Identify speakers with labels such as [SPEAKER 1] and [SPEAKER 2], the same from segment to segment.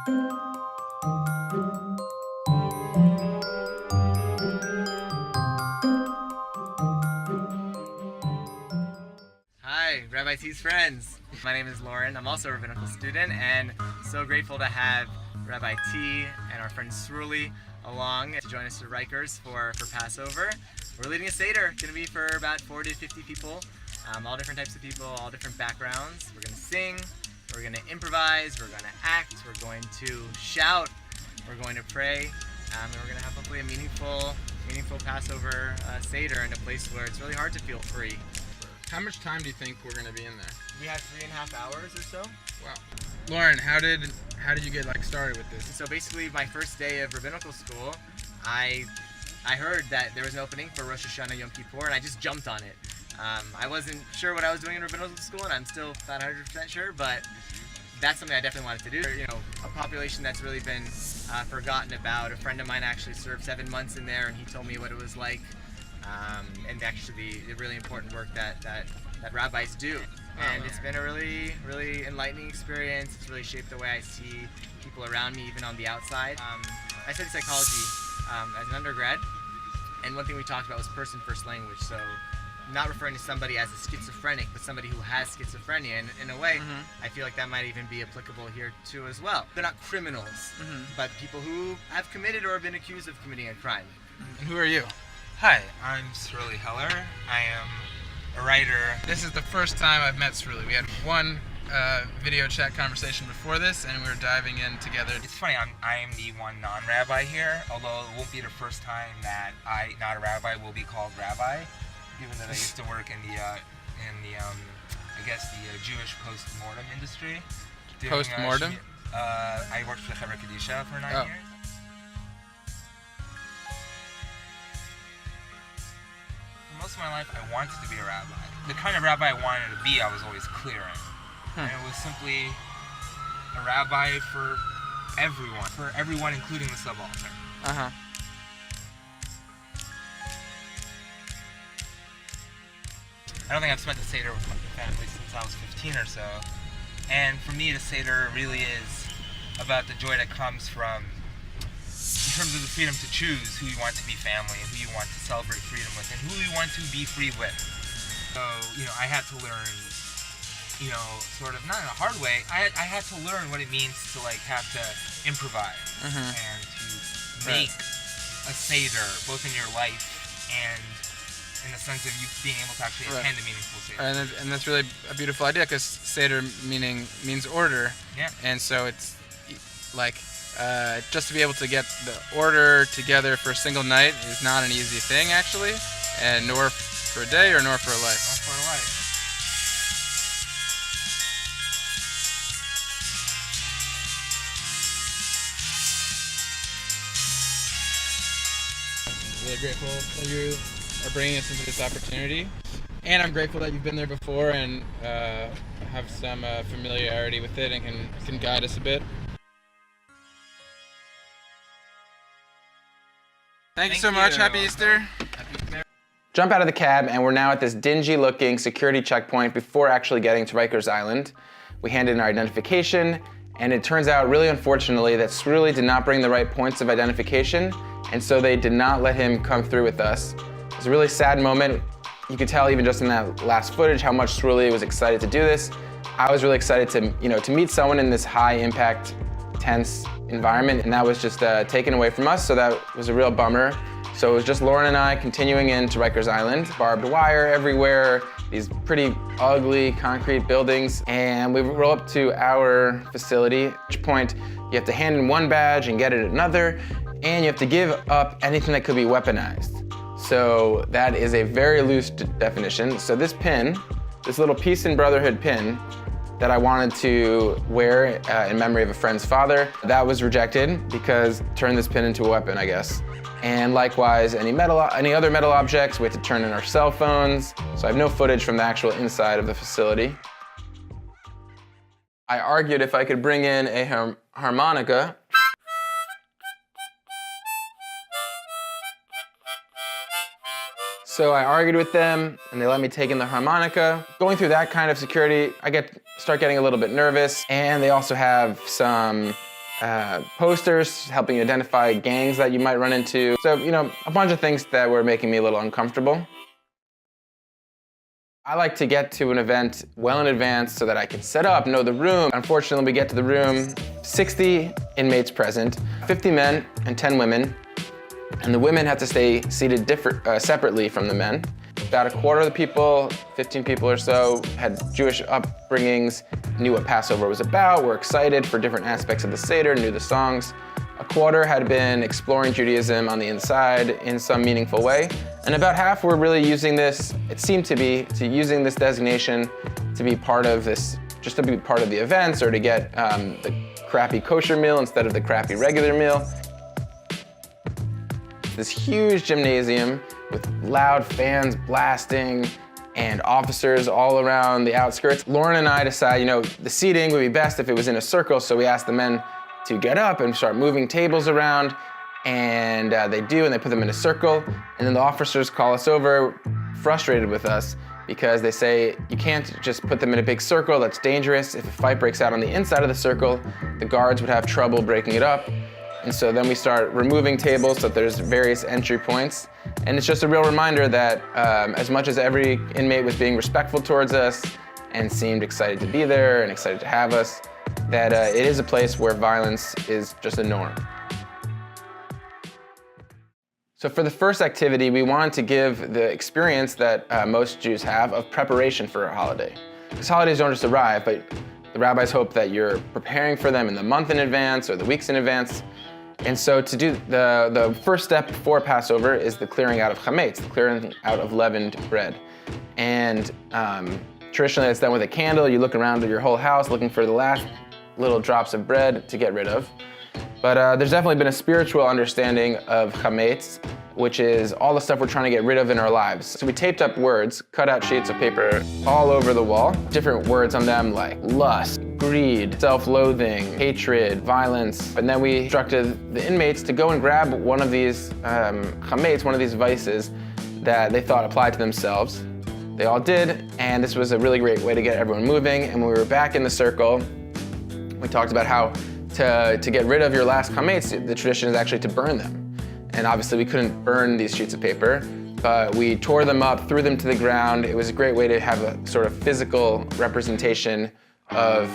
[SPEAKER 1] Hi, Rabbi T's friends. My name is Loren. I'm also a rabbinical student, and so grateful to have Rabbi T and our friend Sruly along to join us at Rikers for Passover. We're leading a seder. It's going to be for about 40 to 50 people, all different types of people, all different backgrounds. We're going to sing, we're going to improvise, we're going to act, we're going to shout, we're going to pray, and we're going to have hopefully a meaningful Passover seder in a place where it's really hard to feel free.
[SPEAKER 2] How much time do you think we're gonna be in there?
[SPEAKER 1] We have 3.5 hours or so.
[SPEAKER 2] Wow. Loren, how did you get started with this?
[SPEAKER 1] So basically, my first day of rabbinical school, I heard that there was an opening for Rosh Hashanah Yom Kippur, and I just jumped on it. I wasn't sure what I was doing in rabbinical school, and I'm still about 100% sure, but that's something I definitely wanted to do. You know, a population that's really been forgotten about. A friend of mine actually served 7 months in there, and he told me what it was like. And actually the really important work that rabbis do. And it's been a really, really enlightening experience. It's really shaped the way I see people around me, even on the outside. I studied psychology as an undergrad, and one thing we talked about was person-first language. So not referring to somebody as a schizophrenic, but somebody who has schizophrenia. And in a way, I feel like that might even be applicable here too as well. They're not criminals, but people who have committed or have been accused of committing a crime.
[SPEAKER 2] And who are you?
[SPEAKER 3] Hi, I'm Sruly. I am a writer.
[SPEAKER 2] This is the first time I've met Sruly. We had one video chat conversation before this, and we were diving in together.
[SPEAKER 3] It's funny, I am the one non-rabbi here, although it won't be the first time that I, not a rabbi, will be called rabbi, given that I used to work in the Jewish post-mortem industry.
[SPEAKER 2] Post-mortem?
[SPEAKER 3] I worked for the Chevra Kadisha for 9 years. Most of my life, I wanted to be a rabbi. The kind of rabbi I wanted to be, I was always clear in. And it was simply a rabbi for everyone, including the subaltern. I don't think I've spent the seder with my family since I was 15 or so. And for me, the seder really is about the joy that comes from, in terms of the freedom to choose who you want to be family, and who you want to celebrate freedom with, and who you want to be free with. So, I had to learn, sort of, not in a hard way, I had to learn what it means to, have to improvise and to make a seder, both in your life and in the sense of you being able to actually attend a meaningful seder.
[SPEAKER 2] And that's really a beautiful idea, because seder means order. Yeah. And so it's just to be able to get the order together for a single night is not an easy thing, actually, and nor for a day nor for a life.
[SPEAKER 3] Not for a life.
[SPEAKER 2] I'm really grateful that you are bringing us into this opportunity, and I'm grateful that you've been there before and have some familiarity with it and can guide us a bit. Thank you so much. Happy Easter. Jump out of the cab, and we're now at this dingy-looking security checkpoint before actually getting to Rikers Island. We handed in our identification, and it turns out, really unfortunately, that Sruly did not bring the right points of identification, and so they did not let him come through with us. It was a really sad moment. You could tell even just in that last footage how much Sruly was excited to do this. I was really excited to meet someone in this high-impact, tense environment, and that was just taken away from us, so that was a real bummer. So it was just Loren and I continuing into Rikers Island. Barbed wire everywhere, these pretty ugly concrete buildings, and we roll up to our facility, at which point you have to hand in one badge and get it another, and you have to give up anything that could be weaponized. So that is a very loose definition. So this pin, this little Peace and Brotherhood pin, that I wanted to wear in memory of a friend's father. That was rejected because turn this pin into a weapon, I guess. And likewise, any other metal objects, we had to turn in our cell phones. So I have no footage from the actual inside of the facility. I argued if I could bring in a harmonica. So I argued with them, and they let me take in the harmonica. Going through that kind of security, I start getting a little bit nervous, and they also have some posters helping you identify gangs that you might run into. So, a bunch of things that were making me a little uncomfortable. I like to get to an event well in advance so that I can set up, know the room. Unfortunately, we get to the room, 60 inmates present, 50 men and 10 women, and the women had to stay seated separately from the men. About a quarter of the people, 15 people or so, had Jewish upbringings, knew what Passover was about, were excited for different aspects of the seder, knew the songs. A quarter had been exploring Judaism on the inside in some meaningful way. And about half were really using this, it seemed to be, using this designation to be part of this, just to be part of the events or to get the crappy kosher meal instead of the crappy regular meal. This huge gymnasium with loud fans blasting and officers all around the outskirts. Loren and I decided, the seating would be best if it was in a circle, so we asked the men to get up and start moving tables around, and they do, and they put them in a circle, and then the officers call us over, frustrated with us, because they say, you can't just put them in a big circle, that's dangerous. If a fight breaks out on the inside of the circle, the guards would have trouble breaking it up. And so then we start removing tables so that there's various entry points. And it's just a real reminder that as much as every inmate was being respectful towards us and seemed excited to be there and excited to have us, that it is a place where violence is just a norm. So for the first activity, we wanted to give the experience that most Jews have of preparation for a holiday. Because holidays don't just arrive, but the rabbis hope that you're preparing for them in the month in advance or the weeks in advance. And so to do the first step before Passover is the clearing out of chametz, the clearing out of leavened bread. And traditionally it's done with a candle. You look around your whole house looking for the last little drops of bread to get rid of. But there's definitely been a spiritual understanding of chametz, which is all the stuff we're trying to get rid of in our lives. So we taped up words, cut out sheets of paper all over the wall, different words on them like lust, greed, self-loathing, hatred, violence. And then we instructed the inmates to go and grab one of these chametz, one of these vices that they thought applied to themselves. They all did, and this was a really great way to get everyone moving. And when we were back in the circle, we talked about how to get rid of your last chametz, the tradition is actually to burn them. And obviously we couldn't burn these sheets of paper, but we tore them up, threw them to the ground. It was a great way to have a sort of physical representation of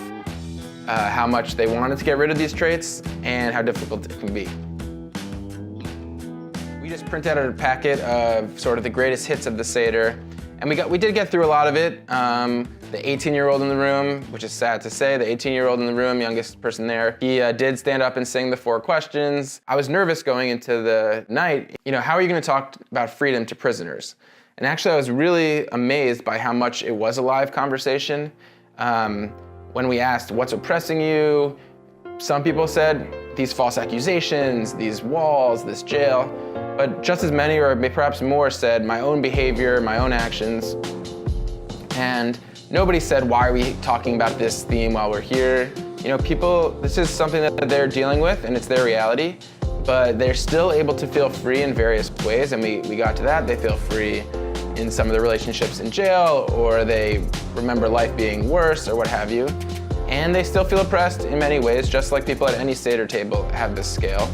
[SPEAKER 2] how much they wanted to get rid of these traits and how difficult it can be. We just printed out a packet of sort of the greatest hits of the seder, and we did get through a lot of it. The 18-year-old in the room, which is sad to say, the 18-year-old in the room, youngest person there, he did stand up and sing the 4 questions. I was nervous going into the night. How are you going to talk about freedom to prisoners? And actually, I was really amazed by how much it was a live conversation. When we asked, what's oppressing you? Some people said, these false accusations, these walls, this jail. But just as many, or perhaps more, said, my own behavior, my own actions. And nobody said, why are we talking about this theme while we're here? People, this is something that they're dealing with and it's their reality, but they're still able to feel free in various ways, and we got to that. They feel free in some of the relationships in jail, or they remember life being worse, or what have you. And they still feel oppressed in many ways, just like people at any seder table have this scale.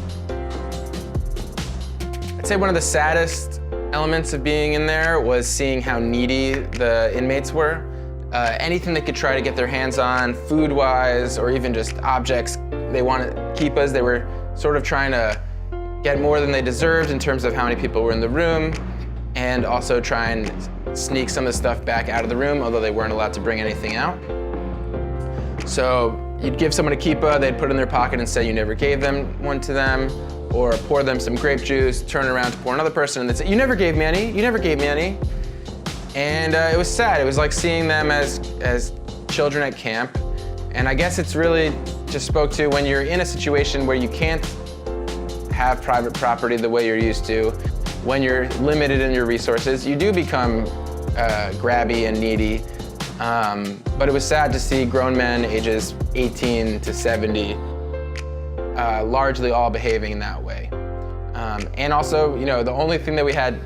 [SPEAKER 2] I'd say one of the saddest elements of being in there was seeing how needy the inmates were. Anything they could try to get their hands on, food-wise, or even just objects they want to keep us. They were sort of trying to get more than they deserved in terms of how many people were in the room, and also try and sneak some of the stuff back out of the room, although they weren't allowed to bring anything out. So you'd give someone a kippah, they'd put it in their pocket and say you never gave them one to them, or pour them some grape juice, turn around to pour another person, and they'd say, you never gave me any, you never gave me any. And it was sad. It was like seeing them as children at camp. And I guess it's really just spoke to when you're in a situation where you can't have private property the way you're used to, when you're limited in your resources, you do become grabby and needy. But it was sad to see grown men ages 18 to 70 largely all behaving in that way. And also, the only thing that we had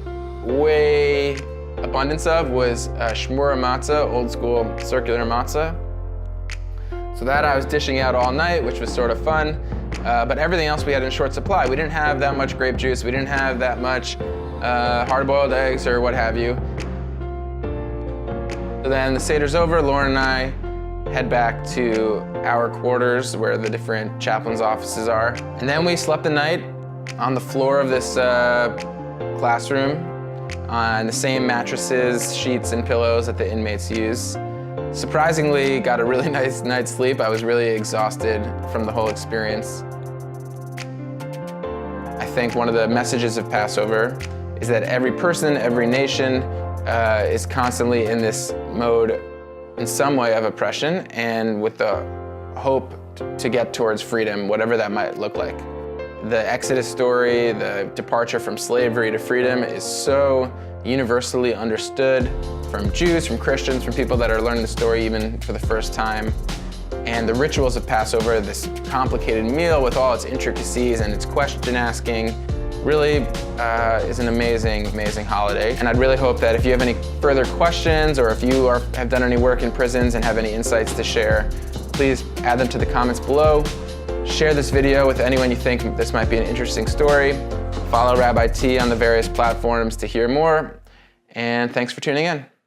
[SPEAKER 2] way abundance of was shmura matzah, old school circular matzah. So that I was dishing out all night, which was sort of fun. but everything else we had in short supply. We didn't have that much grape juice, we didn't have that much hard-boiled eggs or what have you. So then the seder's over, Loren and I head back to our quarters where the different chaplains' offices are. And then we slept the night on the floor of this classroom on the same mattresses, sheets, and pillows that the inmates use. Surprisingly, got a really nice night's sleep. I was really exhausted from the whole experience. I think one of the messages of Passover is that every person, every nation is constantly in this mode in some way of oppression and with the hope to get towards freedom, whatever that might look like. The Exodus story, the departure from slavery to freedom is so universally understood from Jews, from Christians, from people that are learning the story even for the first time. And the rituals of Passover, this complicated meal with all its intricacies and its question asking, really is an amazing, amazing holiday. And I'd really hope that if you have any further questions or if you have done any work in prisons and have any insights to share, please add them to the comments below. Share this video with anyone you think this might be an interesting story. Follow Rabbi T on the various platforms to hear more. And thanks for tuning in.